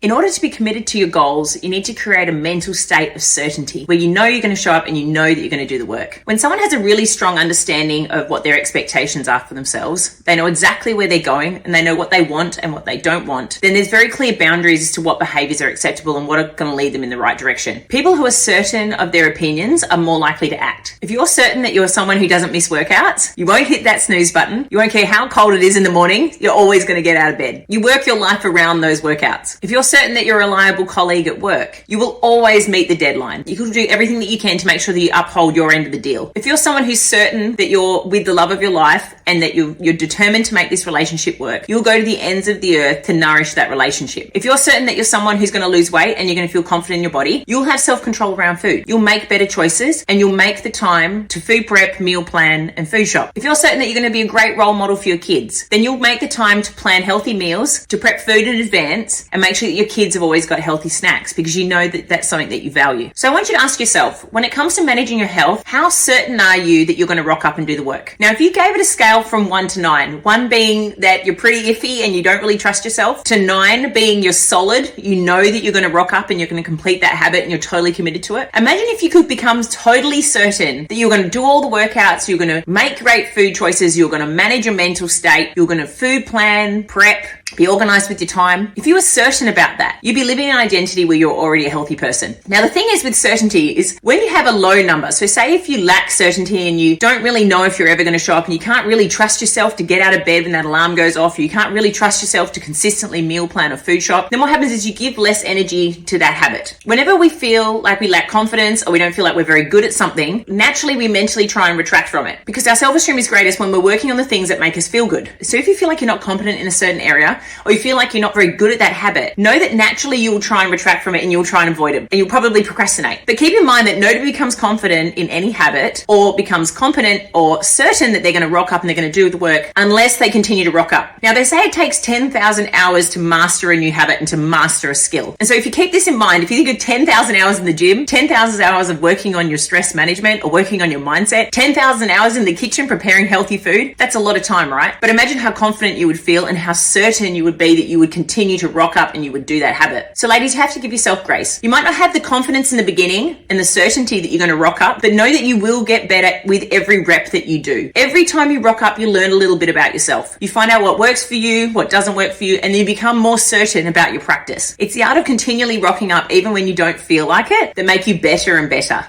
In order to be committed to your goals, you need to create a mental state of certainty where you know you're going to show up and you know that you're going to do the work. When someone has a really strong understanding of what their expectations are for themselves, they know exactly where they're going and they know what they want and what they don't want, then there's very clear boundaries as to what behaviors are acceptable and what are going to lead them in the right direction. People who are certain of their opinions are more likely to act. If you're certain that you're someone who doesn't miss workouts, you won't hit that snooze button, you won't care how cold it is in the morning, you're always going to get out of bed. You work your life around those workouts. If you're certain that you're a reliable colleague at work, you will always meet the deadline. You can do everything that you can to make sure that you uphold your end of the deal. If you're someone who's certain that you're with the love of your life and that you're determined to make this relationship work, you'll go to the ends of the earth to nourish that relationship. If you're certain that you're someone who's going to lose weight and you're going to feel confident in your body, you'll have self-control around food. You'll make better choices and you'll make the time to food prep, meal plan, and food shop. If you're certain that you're going to be a great role model for your kids, then you'll make the time to plan healthy meals, to prep food in advance, and make sure that your kids have always got healthy snacks because you know that that's something that you value. So I want you to ask yourself, when it comes to managing your health, how certain are you that you're going to rock up and do the work? Now, if you gave it a scale from 1 to 9, 1 being that you're pretty iffy and you don't really trust yourself, to 9 being you're solid, you know that you're going to rock up and you're going to complete that habit and you're totally committed to it. Imagine if you could become totally certain that you're going to do all the workouts, you're going to make great food choices, you're going to manage your mental state, you're going to food plan, prep, be organized with your time. If you were certain about that, you'd be living an identity where you're already a healthy person. Now, the thing is with certainty is when you have a low number, so say if you lack certainty and you don't really know if you're ever going to show up and you can't really trust yourself to get out of bed when that alarm goes off, or you can't really trust yourself to consistently meal plan or food shop, then what happens is you give less energy to that habit. Whenever we feel like we lack confidence or we don't feel like we're very good at something, naturally we mentally try and retract from it because our self-esteem is greatest when we're working on the things that make us feel good. So if you feel like you're not competent in a certain area, or you feel like you're not very good at that habit, know that naturally you will try and retract from it and you'll try and avoid it and you'll probably procrastinate. But keep in mind that nobody becomes confident in any habit or becomes competent or certain that they're going to rock up and they're going to do the work unless they continue to rock up. Now, they say it takes 10,000 hours to master a new habit and to master a skill. And so if you keep this in mind, if you think of 10,000 hours in the gym, 10,000 hours of working on your stress management or working on your mindset, 10,000 hours in the kitchen preparing healthy food, that's a lot of time, right? But imagine how confident you would feel and how certain you would be that you would continue to rock up and you would do that habit. So ladies, you have to give yourself grace. You might not have the confidence in the beginning and the certainty that you're going to rock up, but know that you will get better with every rep that you do. Every time you rock up, you learn a little bit about yourself. You find out what works for you, what doesn't work for you, and then you become more certain about your practice. It's the art of continually rocking up even when you don't feel like it that make you better and better.